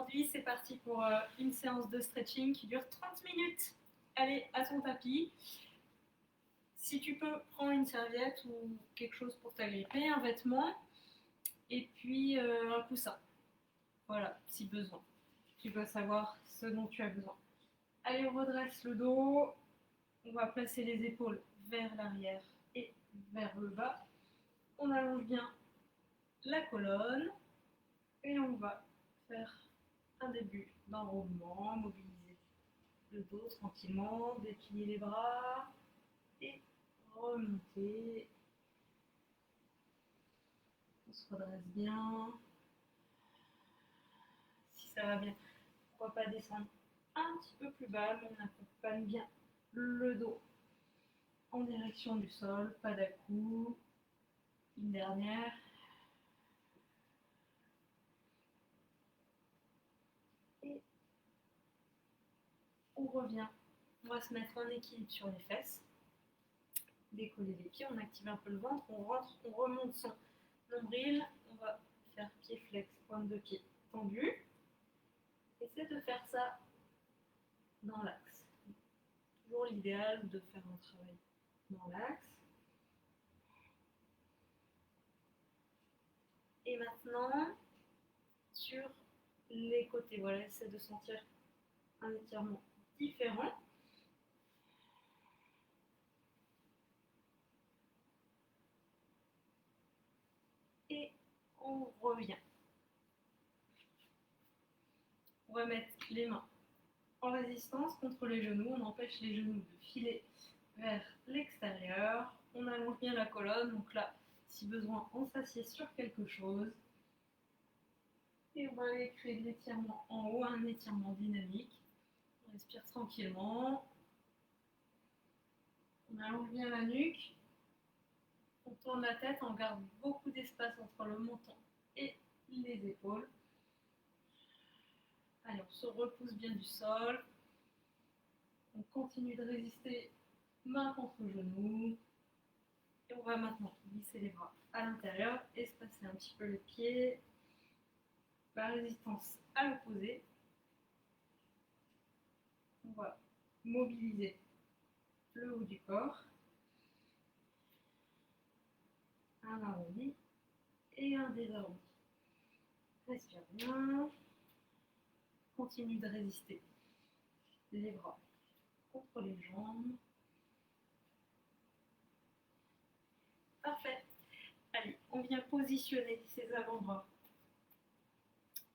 aujourd'hui, c'est parti pour une séance de stretching qui dure 30 minutes. Allez, à ton tapis. Si tu peux, prends une serviette ou quelque chose pour t'agripper, un vêtement, et puis un coussin. Voilà, si besoin. Tu dois savoir ce dont tu as besoin. Allez, on redresse le dos. On va placer les épaules vers l'arrière et vers le bas. On allonge bien la colonne et on va faire un début d'enroulement, mobiliser le dos tranquillement, déplier les bras et remonter. On se redresse bien. Si ça va bien, pourquoi pas descendre un petit peu plus bas, mais on accompagne bien le dos en direction du sol, pas d'à-coups. Une dernière. Et on revient. On va se mettre en équilibre sur les fesses. Décoller les pieds, on active un peu le ventre, on rentre, on remonte son nombril. On va faire pied flex, pointe de pied tendue. Essaie de faire ça dans l'axe. Toujours l'idéal de faire un travail dans l'axe. Et maintenant, sur les côtés, voilà, essaie de sentir un étirement différent. Et on revient. On va mettre les mains en résistance contre les genoux. On empêche les genoux de filer vers l'extérieur. On allonge bien la colonne. Donc là, si besoin, on s'assied sur quelque chose. Et on va aller créer de l'étirement en haut, un étirement dynamique. On respire tranquillement. On allonge bien la nuque. On tourne la tête, on garde beaucoup d'espace entre le menton et les épaules. Allez, on se repousse bien du sol. On continue de résister main contre genou. Et on va maintenant glisser les bras à l'intérieur, espacer un petit peu les pieds. La résistance à l'opposé. On va mobiliser le haut du corps. Un arrondi et un désarrondi. Respire bien. Continue de résister les bras contre les jambes. Parfait. Allez, on vient positionner ses avant-bras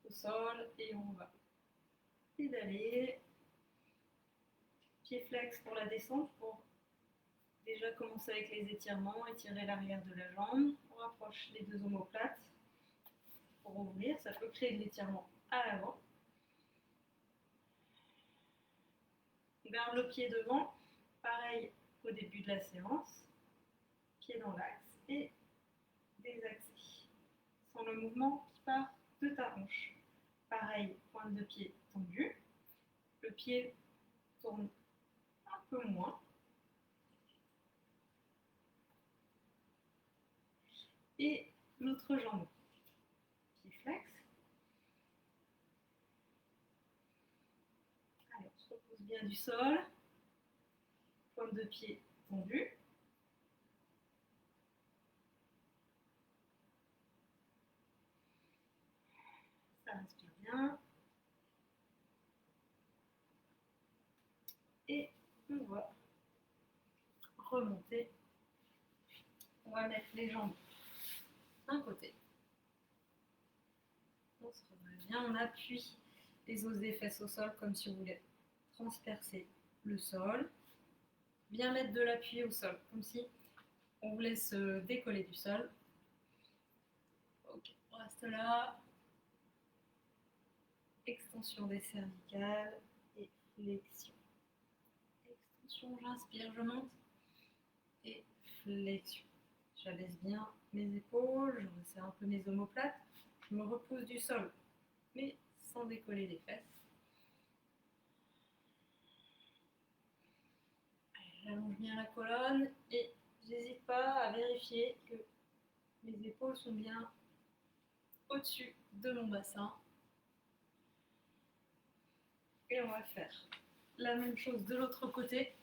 au sol et on va pédaler. Pied flex pour la descente, pour déjà commencer avec les étirements, étirer l'arrière de la jambe. On rapproche les deux omoplates pour ouvrir, ça peut créer de l'étirement à l'avant. On garde le pied devant, pareil qu'au début de la séance. Pied dans l'axe et désaxé. Sans le mouvement qui part de ta hanche. Pareil, pointe de pied tendue. Le pied tourne un peu moins. Et l'autre jambe. Pied flex. Allez, on se repose bien du sol. Pointe de pied tendue. Ça respire bien. Et on va remonter. On va mettre les jambes d'un côté. On se redresse bien, on appuie les os des fesses au sol comme si on voulait transpercer le sol. Bien mettre de l'appui au sol, comme si on voulait se décoller du sol. Ok, on reste là. Extension des cervicales et flexion. Extension, j'inspire, je monte. Et flexion. J'abaisse bien mes épaules, je resserre un peu mes omoplates. Je me repose du sol, mais sans décoller les fesses. J'allonge bien la colonne et j'hésite pas à vérifier que mes épaules sont bien au-dessus de mon bassin. Et on va faire la même chose de l'autre côté.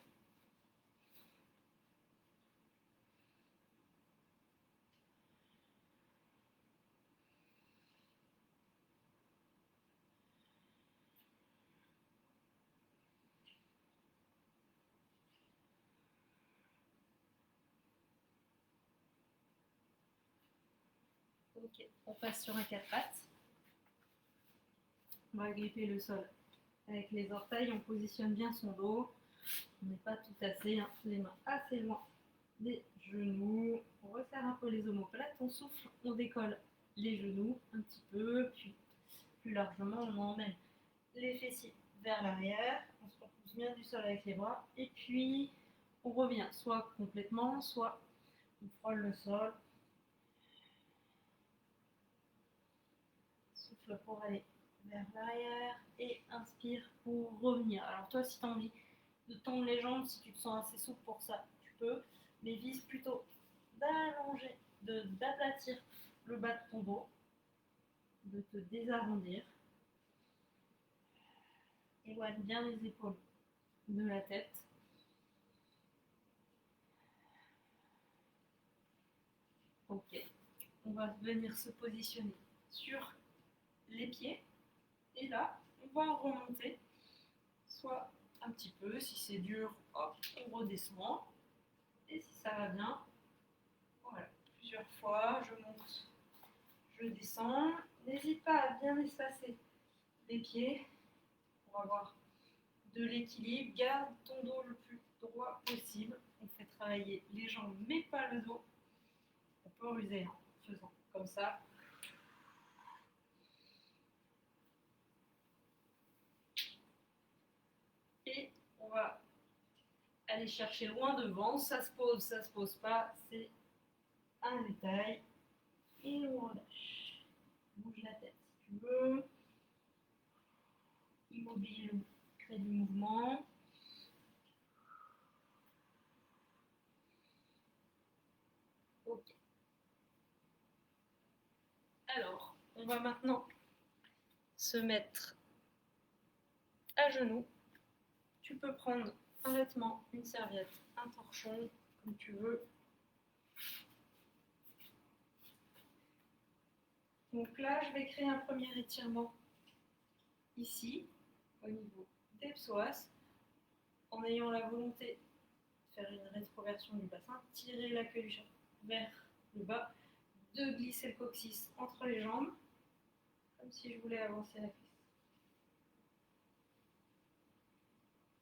Ok, on passe sur un 4 pattes. On va gripper le sol avec les orteils, on positionne bien son dos. On n'est pas tout assez, hein, les mains assez loin des genoux. On resserre un peu les omoplates, on souffle, on décolle les genoux un petit peu, puis plus largement on emmène les fessiers vers l'arrière, on se repousse bien du sol avec les bras, et puis on revient soit complètement, soit on frôle le sol. Souffle pour aller vers l'arrière et inspire pour revenir. Alors toi, si tu as envie de tendre les jambes, si tu te sens assez souple pour ça, tu peux, mais vise plutôt d'allonger, d'aplatir le bas de ton dos, de te désarrondir. Éloigne bien les épaules de la tête. Ok, on va venir se positionner sur les pieds et là, on va remonter, soit un petit peu, si c'est dur, hop, on redescend. Et si ça va bien, voilà, plusieurs fois, je monte, je descends. N'hésite pas à bien espacer les pieds pour avoir de l'équilibre. Garde ton dos le plus droit possible. On fait travailler les jambes, mais pas le dos. On peut ruser en faisant comme ça. Et on va aller chercher loin devant. Ça se pose pas. C'est un détail. Et on relâche. Bouge la tête si tu veux. Immobile, crée du mouvement. Ok. Alors, on va maintenant se mettre à genoux. Tu peux prendre un vêtement, une serviette, un torchon, comme tu veux. Donc là, je vais créer un premier étirement ici, au niveau des psoas, en ayant la volonté de faire une rétroversion du bassin, tirer la queue du chat vers le bas, de glisser le coccyx entre les jambes, comme si je voulais avancer la cuisse.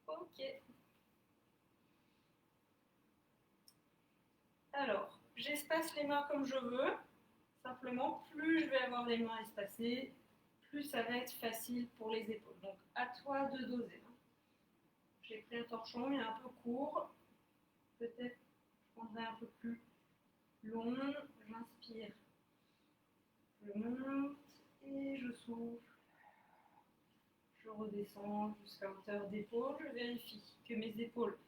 Ok. Alors, j'espace les mains comme je veux. Simplement, plus je vais avoir les mains espacées, plus ça va être facile pour les épaules. Donc, à toi de doser. J'ai pris un torchon, il est un peu court. Peut-être je prendrai un peu plus long. J'inspire. Je monte et je souffle. Je redescends jusqu'à hauteur d'épaule. Je vérifie que mes épaules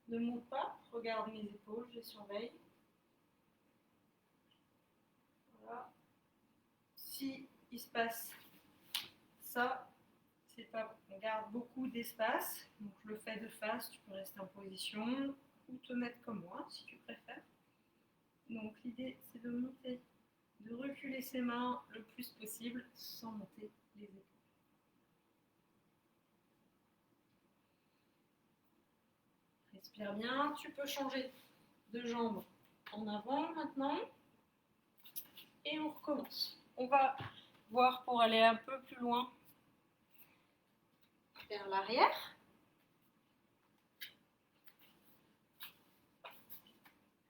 ne montent pas. Je regarde mes épaules, je les surveille. Voilà. Si il se passe ça, c'est pas, on garde beaucoup d'espace, donc je le fais de face, tu peux rester en position ou te mettre comme moi si tu préfères. Donc l'idée c'est de monter, de reculer ses mains le plus possible sans monter les épaules. Respire bien, tu peux changer de jambe en avant maintenant et on recommence. On va voir pour aller un peu plus loin vers l'arrière.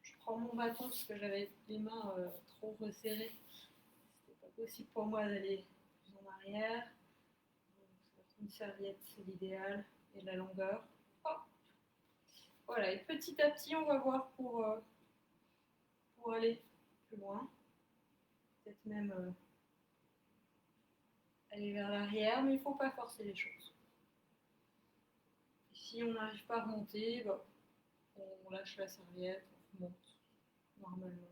Je prends mon bâton parce que j'avais les mains trop resserrées. C'était pas possible pour moi d'aller plus en arrière. Donc, une serviette, c'est l'idéal, et la longueur. Hop. Voilà, et petit à petit, on va voir pour aller plus loin. Peut-être même aller vers l'arrière, mais il ne faut pas forcer les choses. Et si on n'arrive pas à remonter, bah, on lâche la serviette, on remonte normalement.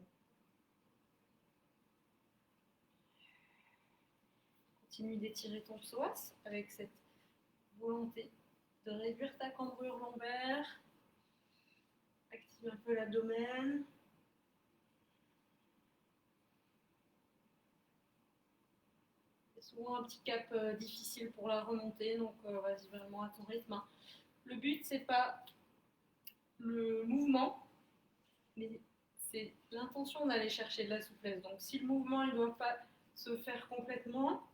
Continue d'étirer ton psoas avec cette volonté de réduire ta cambrure lombaire. Active un peu l'abdomen. C'est souvent un petit cap difficile pour la remontée, donc vas-y vraiment à ton rythme. Hein. Le but, c'est pas le mouvement, mais c'est l'intention d'aller chercher de la souplesse. Donc si le mouvement ne doit pas se faire complètement,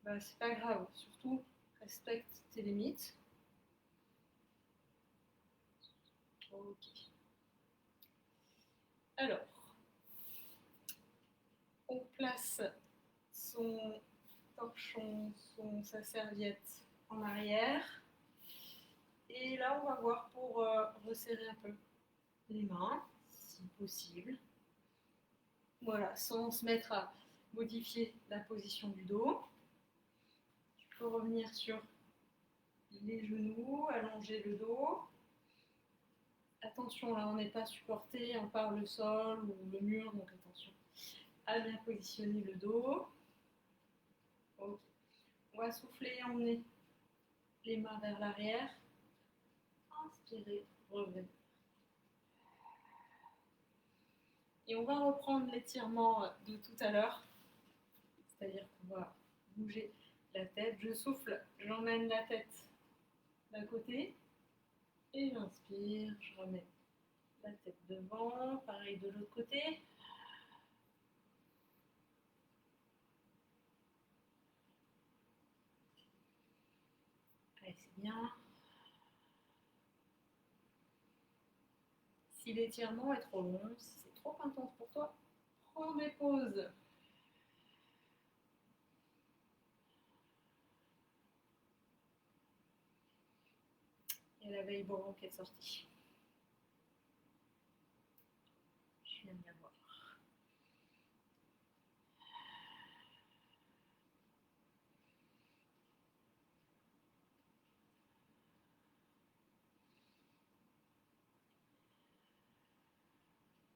bah, c'est pas grave. Surtout, respecte tes limites. Ok. Alors, on place son torchon, sa serviette en arrière. Et là, on va voir pour resserrer un peu les mains, si possible. Voilà, sans se mettre à modifier la position du dos. Tu peux revenir sur les genoux, allonger le dos. Attention, là, on n'est pas supporté par le sol ou le mur, donc attention à bien positionner le dos. Okay. On va souffler, emmener les mains vers l'arrière. Inspirez, revenez. Et on va reprendre l'étirement de tout à l'heure. C'est-à-dire qu'on va bouger la tête. Je souffle, j'emmène la tête d'un côté. Et j'inspire, je remets la tête devant. Pareil de l'autre côté. Allez, c'est bien. Si l'étirement est trop long, si c'est trop intense pour toi, prends des pauses. Il y a la veille Boron qui est sortie. Je viens de la voir.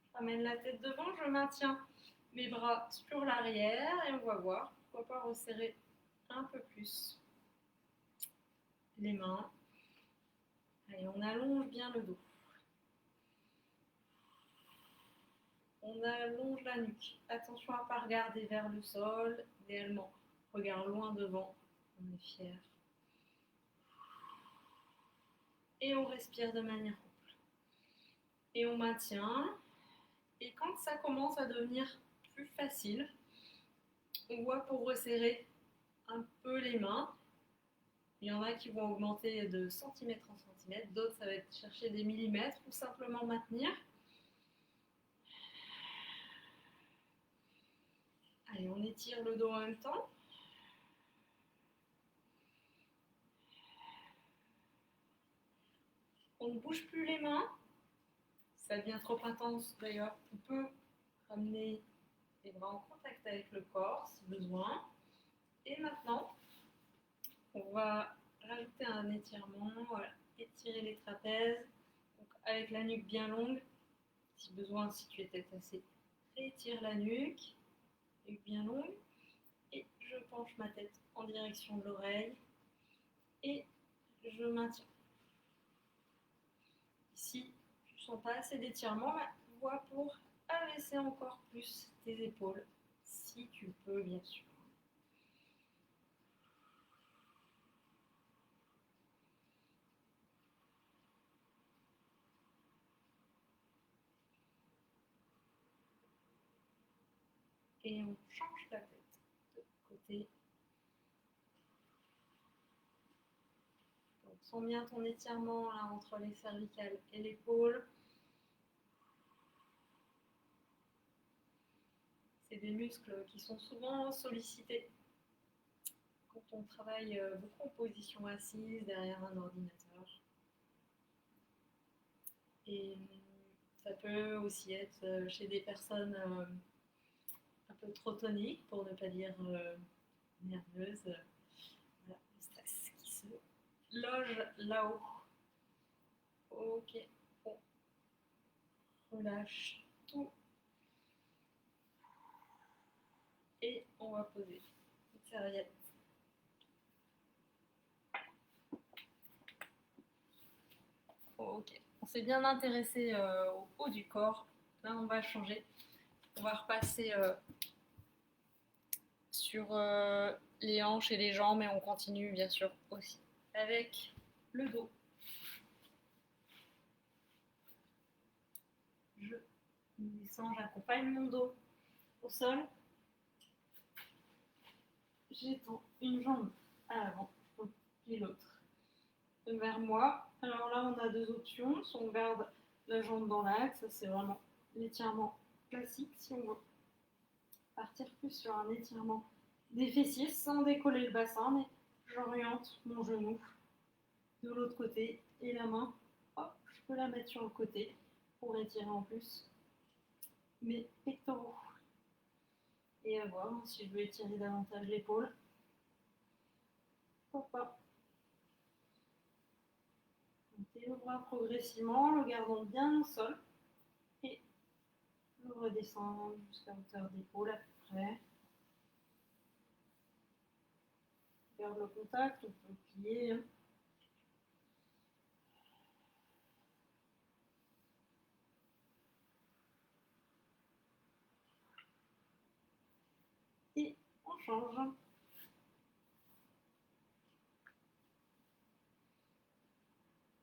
Je ramène la tête devant, je maintiens mes bras sur l'arrière et on va voir, pourquoi pas resserrer un peu plus les mains. Allez, on allonge bien le dos. On allonge la nuque. Attention à ne pas regarder vers le sol. Idéalement, regarde loin devant. On est fier. Et on respire de manière ample. Et on maintient. Et quand ça commence à devenir plus facile, on voit pour resserrer un peu les mains. Il y en a qui vont augmenter de centimètre en centimètre. D'autres, ça va être chercher des millimètres ou simplement maintenir. Allez, on étire le dos en même temps. On ne bouge plus les mains. Ça devient trop intense d'ailleurs. On peut ramener les bras en contact avec le corps si besoin. Et maintenant, on va rajouter un étirement. Voilà. Étirer les trapèzes. Donc, avec la nuque bien longue. Si besoin, si tu es tête assez, réétire la nuque. Nuque bien longue. Et je penche ma tête en direction de l'oreille et je maintiens. Si tu ne sens pas assez d'étirement, vois pour abaisser encore plus tes épaules, si tu peux bien sûr. Et on change la tête de côté. Donc, sens bien ton étirement là, entre les cervicales et l'épaule. C'est des muscles qui sont souvent sollicités quand on travaille beaucoup en position assise derrière un ordinateur. Et ça peut aussi être chez des personnes un peu trop toniques, pour ne pas dire nerveuses. Voilà, le stress qui se loge là-haut. Ok, on relâche tout. Et on va poser une serviette Ok, on s'est bien intéressé au haut du corps. Là, on va changer. On va repasser sur les hanches et les jambes et on continue bien sûr aussi avec le dos. Je descends, j'accompagne mon dos au sol. J'étends une jambe à l'avant et l'autre vers moi. Alors là, on a deux options. Si on garde la jambe dans l'axe, ça c'est vraiment l'étirement classique. Si on veut partir plus sur un étirement des fessiers sans décoller le bassin, mais j'oriente mon genou de l'autre côté et la main, hop, je peux la mettre sur le côté pour étirer en plus mes pectoraux. Et à voir si je veux étirer davantage l'épaule. Pourquoi pas. Montez le bras progressivement, le gardant bien au sol et le redescendre jusqu'à hauteur d'épaule à peu près. Garde le contact, on peut plier. Et on change.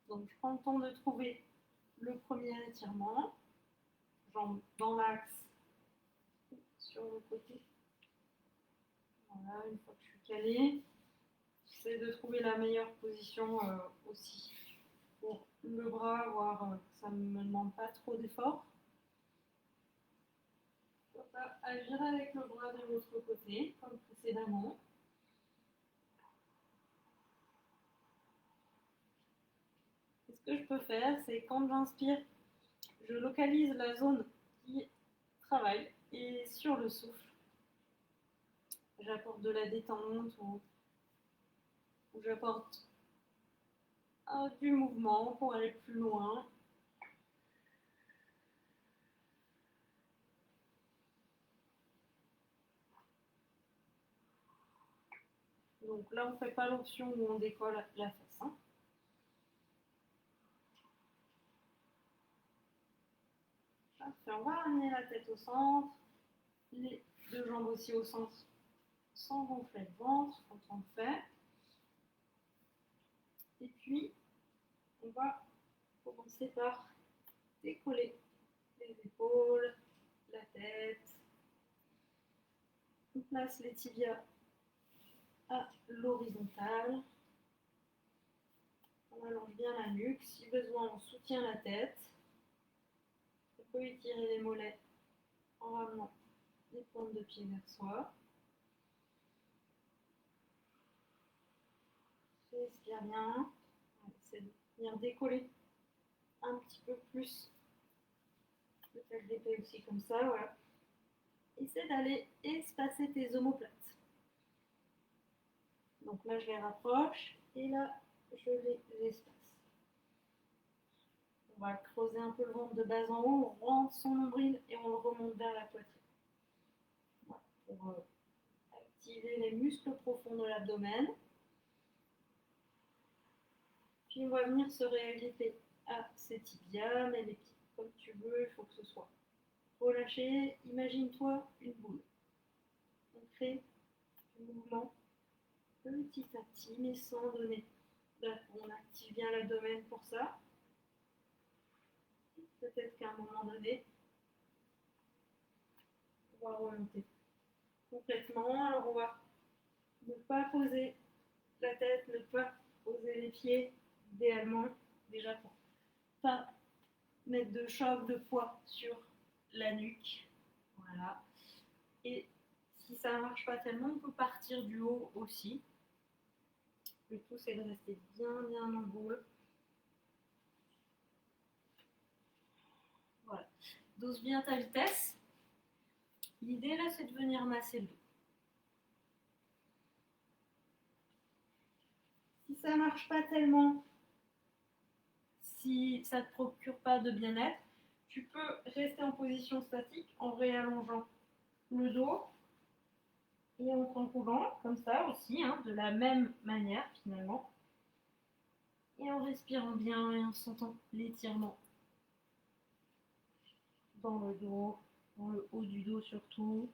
Donc je prends le temps de trouver le premier étirement. Jambes dans l'axe, sur le côté. Voilà, une fois que je suis calée, j'essaie de trouver la meilleure position aussi pour le bras, voir que ça ne me demande pas trop d'effort. Pourquoi pas agir avec le bras de l'autre côté, comme précédemment. Et ce que je peux faire, c'est quand j'inspire, je localise la zone qui travaille et sur le souffle, j'apporte de la détente ou j'apporte du mouvement pour aller plus loin. Donc là, on ne fait pas l'option où on décolle la fesse. Hein. Parfait, on va ramener la tête au centre, les deux jambes aussi au centre, sans gonfler le ventre quand on le fait. Et puis, on va commencer par décoller les épaules, la tête. On place les tibias à l'horizontale. On allonge bien la nuque. Si besoin, on soutient la tête. On peut étirer les mollets en ramenant les pointes de pied vers soi. Respire bien. Essaie de venir décoller un petit peu plus. Peut-être l'épée aussi comme ça, voilà. Essaie d'aller espacer tes omoplates. Donc là, je les rapproche et là, je les espace. On va creuser un peu le ventre de bas en haut, on rentre son nombril et on le remonte vers la poitrine. Voilà, pour activer les muscles profonds de l'abdomen. Puis on va venir se réagripper à ses tibias, mais les pieds comme tu veux, il faut que ce soit relâché. Imagine-toi une boule. On crée du mouvement petit à petit, mais sans donner. Là, on active bien l'abdomen pour ça. Peut-être qu'à un moment donné, on va remonter complètement. Alors on va ne pas poser la tête, ne pas poser les pieds, idéalement, déjà pour pas mettre de choc de poids sur la nuque. Voilà. Et si ça ne marche pas tellement, on peut partir du haut aussi. Le tout, c'est de rester bien en boule. Voilà. Dose bien ta vitesse. L'idée, là, c'est de venir masser le dos. Si ça ne marche pas tellement, si ça ne te procure pas de bien-être, tu peux rester en position statique en réallongeant le dos et en t'enroulant comme ça aussi, hein, de la même manière finalement. Et en respirant bien et en sentant l'étirement dans le dos, dans le haut du dos surtout.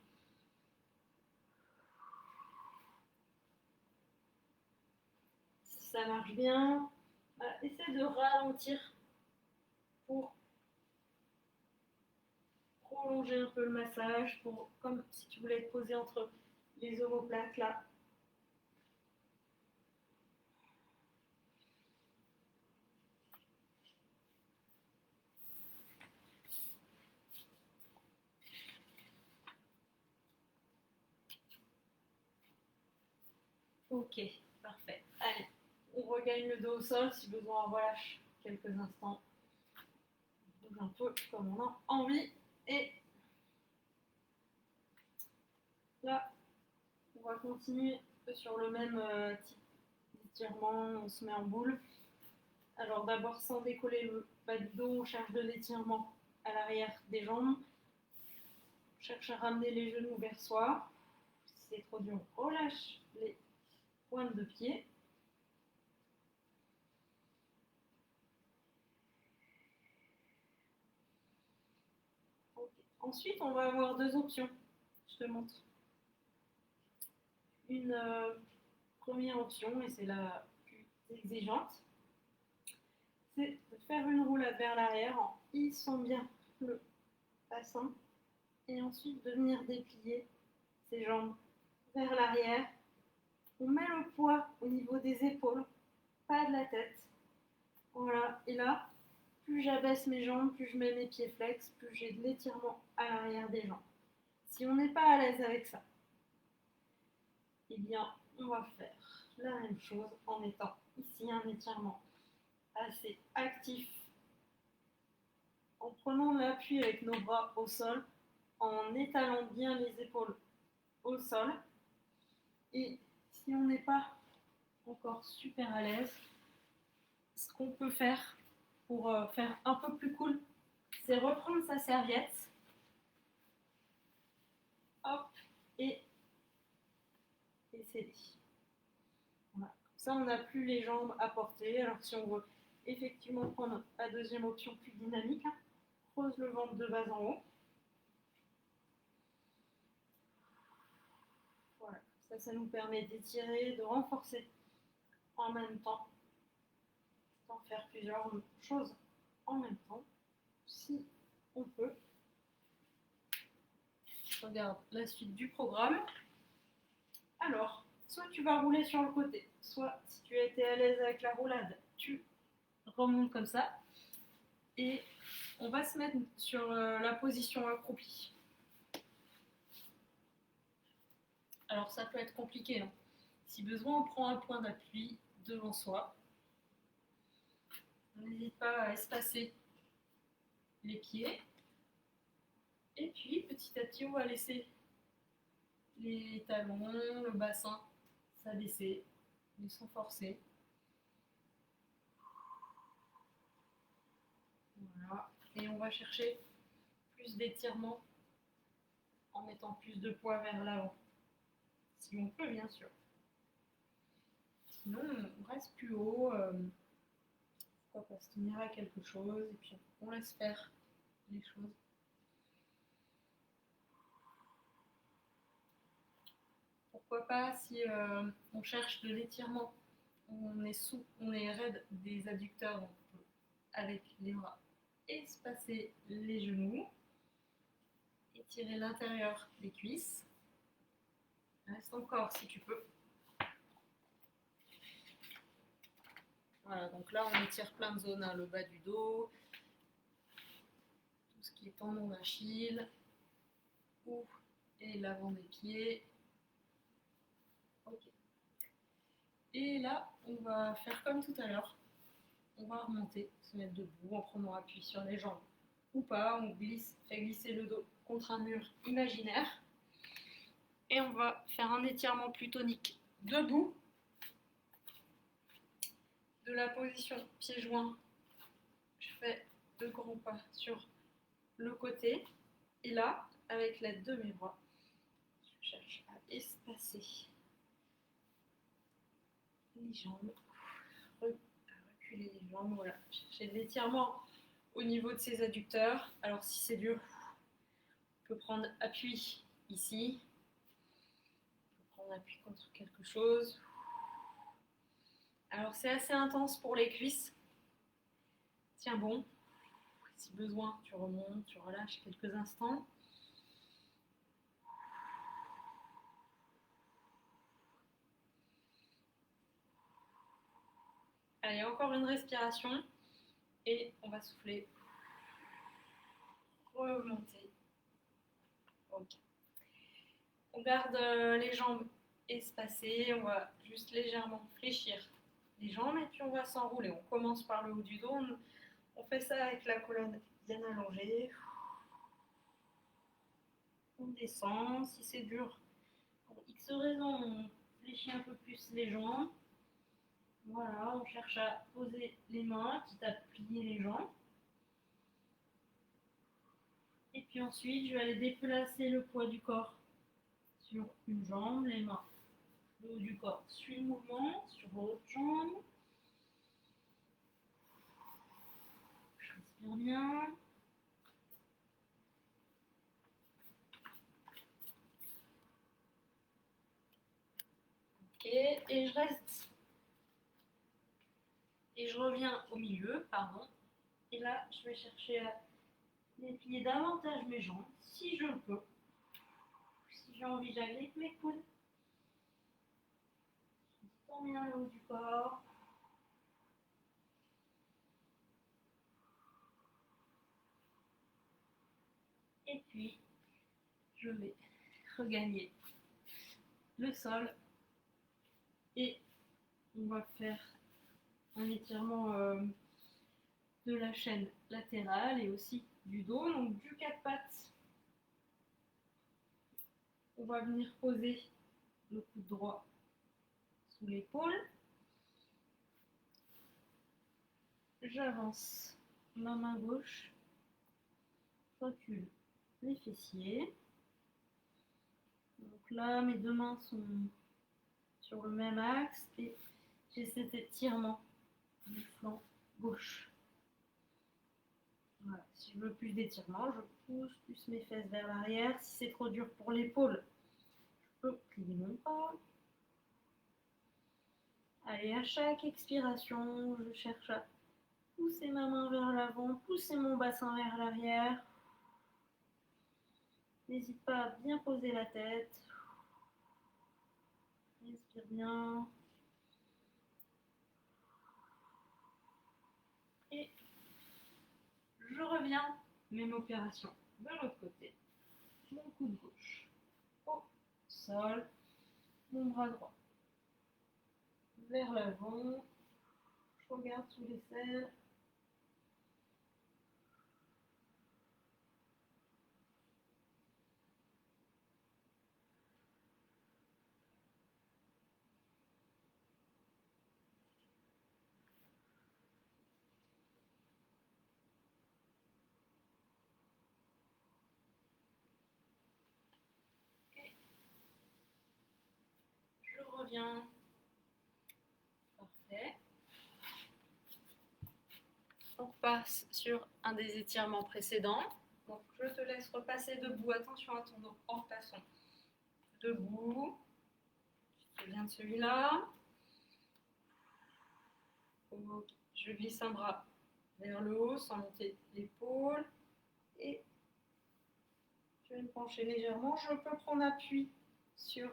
Si ça marche bien, essaie de ralentir pour prolonger un peu le massage, comme si tu voulais te poser entre les omoplates là. Ok, parfait. Allez, on regagne le dos au sol, si besoin on relâche quelques instants. Un peu comme on a envie. Et là, on va continuer sur le même type d'étirement. On se met en boule. Alors d'abord, sans décoller le bas du dos, on cherche de l'étirement à l'arrière des jambes. On cherche à ramener les genoux vers soi. Si c'est trop dur, on relâche les pointes de pied. Okay. Ensuite, on va avoir deux options. Je te montre. Une première option, et c'est la plus exigeante, c'est de faire une roulade vers l'arrière en hissant bien le bassin et ensuite de venir déplier ses jambes vers l'arrière. On met le poids au niveau des épaules, pas de la tête. Voilà, et là, plus j'abaisse mes jambes, plus je mets mes pieds flex, plus j'ai de l'étirement à l'arrière des jambes. Si on n'est pas à l'aise avec ça, eh bien, on va faire la même chose en mettant ici un étirement assez actif, en prenant l'appui avec nos bras au sol, en étalant bien les épaules au sol. Et si on n'est pas encore super à l'aise, ce qu'on peut faire pour faire un peu plus cool, c'est reprendre sa serviette, hop, et céder. Voilà. Comme ça, on n'a plus les jambes à porter. Alors si on veut effectivement prendre la deuxième option plus dynamique, creuse le ventre de bas en haut. Voilà. Ça nous permet d'étirer, de renforcer en même temps, d'en faire plusieurs choses en même temps, si on peut. Je regarde la suite du programme. Alors, soit tu vas rouler sur le côté, soit si tu as été à l'aise avec la roulade, tu remontes comme ça. Et on va se mettre sur la position accroupie. Alors ça peut être compliqué, hein. Si besoin, on prend un point d'appui devant soi. On n'hésite pas à espacer les pieds. Et puis, petit à petit, on va laisser les talons, le bassin s'abaisser, mais sans forcer. Voilà. Et on va chercher plus d'étirement en mettant plus de poids vers l'avant. Si on peut, bien sûr. Sinon, on reste plus haut. Pourquoi pas se tenir à quelque chose et puis on laisse faire les choses. Pourquoi pas si on cherche de l'étirement, on est raide des adducteurs, donc on peut, avec les bras, espacer les genoux, étirer l'intérieur des cuisses. Reste encore si tu peux. Voilà, donc là on étire plein de zones, hein, le bas du dos, tout ce qui est tendon d'Achille, et l'avant des pieds. Ok. Et là, on va faire comme tout à l'heure. On va remonter, se mettre debout en prenant appui sur les jambes ou pas. On fait glisser le dos contre un mur imaginaire. Et on va faire un étirement plus tonique debout. De la position pieds joints, je fais 2 grands pas sur le côté. Et là, avec l'aide de mes bras, je cherche à espacer les jambes, à reculer les jambes, voilà. Chercher de l'étirement au niveau de ses adducteurs. Alors si c'est dur, on peut prendre appui ici. On peut prendre appui contre quelque chose. Alors c'est assez intense pour les cuisses. Tiens bon. Si besoin, tu remontes, tu relâches quelques instants. Allez, encore une respiration. Et on va souffler. Remonter. Ok. On garde les jambes espacées. On va juste légèrement fléchir les jambes et puis on va s'enrouler. On commence par le haut du dos. On fait ça avec la colonne bien allongée. On descend. Si c'est dur, pour X raison, on fléchit un peu plus les jambes. Voilà, on cherche à poser les mains, quitte à plier les jambes. Et puis ensuite, je vais aller déplacer le poids du corps sur une jambe, les mains. Le haut du corps suit le mouvement sur l'autre jambe. Je respire bien. Ok, et je reste. Et je reviens au milieu, pardon. Et là, je vais chercher à déplier davantage mes jambes, si je le peux. Si j'ai envie, j'agrippe mes coudes. Je tends bien le haut du corps. Et puis, je vais regagner le sol. Et on va faire un étirement de la chaîne latérale et aussi du dos, donc du 4 pattes. On va venir poser le coude droit sous l'épaule. J'avance ma main gauche, je recule les fessiers. Donc là, mes deux mains sont sur le même axe et j'ai cet étirement du flanc gauche. Voilà. Si je veux plus d'étirement, je pousse plus mes fesses vers l'arrière. Si c'est trop dur pour l'épaule, je peux plier mon corps. Allez, à chaque expiration, je cherche à pousser ma main vers l'avant, pousser mon bassin vers l'arrière. N'hésite pas à bien poser la tête. Respire bien. Et je reviens, même opération de l'autre côté. Mon coude gauche au sol, mon bras droit vers l'avant. Je regarde sous les selles. Je reviens. Parfait. On repasse sur un des étirements précédents. Donc, je te laisse repasser debout. Attention à ton dos en repassant debout. Tu te souviens de celui-là. Okay. Je glisse un bras vers le haut sans monter l'épaule. Et je vais me pencher légèrement. Je peux prendre appui sur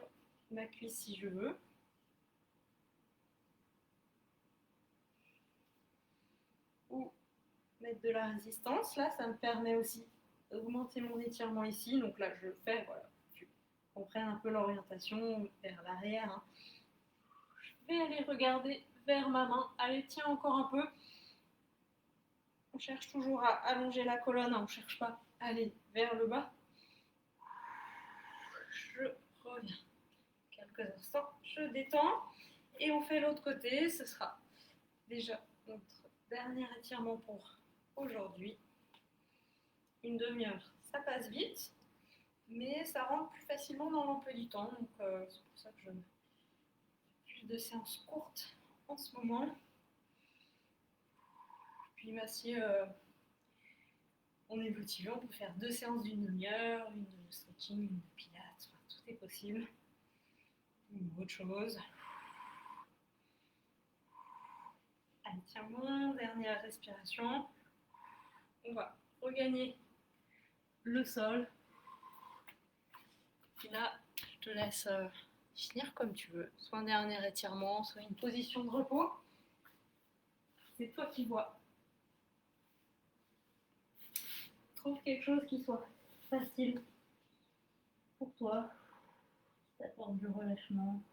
ma cuisse si je veux. Ou mettre de la résistance. Là, ça me permet aussi d'augmenter mon étirement ici. Donc là, je le fais, voilà. Tu comprennes un peu l'orientation vers l'arrière. Hein. Je vais aller regarder vers ma main. Allez, tiens encore un peu. On cherche toujours à allonger la colonne. On ne cherche pas à aller vers le bas. Je reviens. Quelques instants. Je détends. Et on fait l'autre côté. Ce sera déjà notre dernier étirement pour aujourd'hui. Une demi-heure, ça passe vite, mais ça rentre plus facilement dans l'emploi du temps. Donc c'est pour ça que je fais plus de séances courtes en ce moment. Puis bah, si on est motivé, on peut faire 2 séances d'1 demi-heure, une de stretching, une de pilates, enfin, tout est possible. Ou autre chose. Allez, tiens bon, dernière respiration. On va regagner le sol. Puis là, je te laisse finir comme tu veux. Soit un dernier étirement, soit une position de repos. C'est toi qui vois. Trouve quelque chose qui soit facile pour toi, qui t'apporte du relâchement.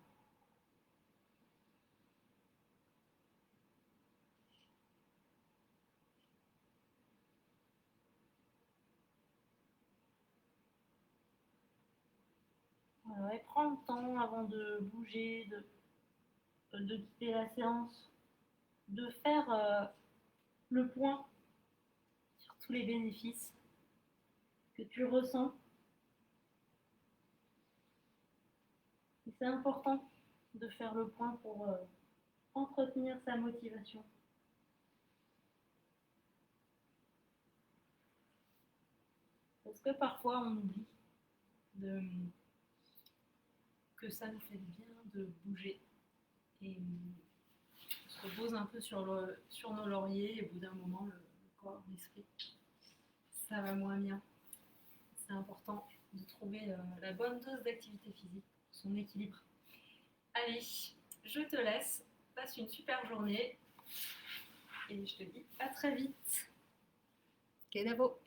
Voilà, et prends le temps avant de bouger, de quitter la séance, de faire le point sur tous les bénéfices que tu ressens. Et c'est important de faire le point pour entretenir sa motivation. Parce que parfois on oublie que ça nous fait du bien de bouger. Et on se repose un peu sur nos lauriers et au bout d'un moment, le corps, l'esprit, ça va moins bien. C'est important de trouver la bonne dose d'activité physique pour son équilibre. Allez, je te laisse. Passe une super journée. Et je te dis à très vite. Kenavo.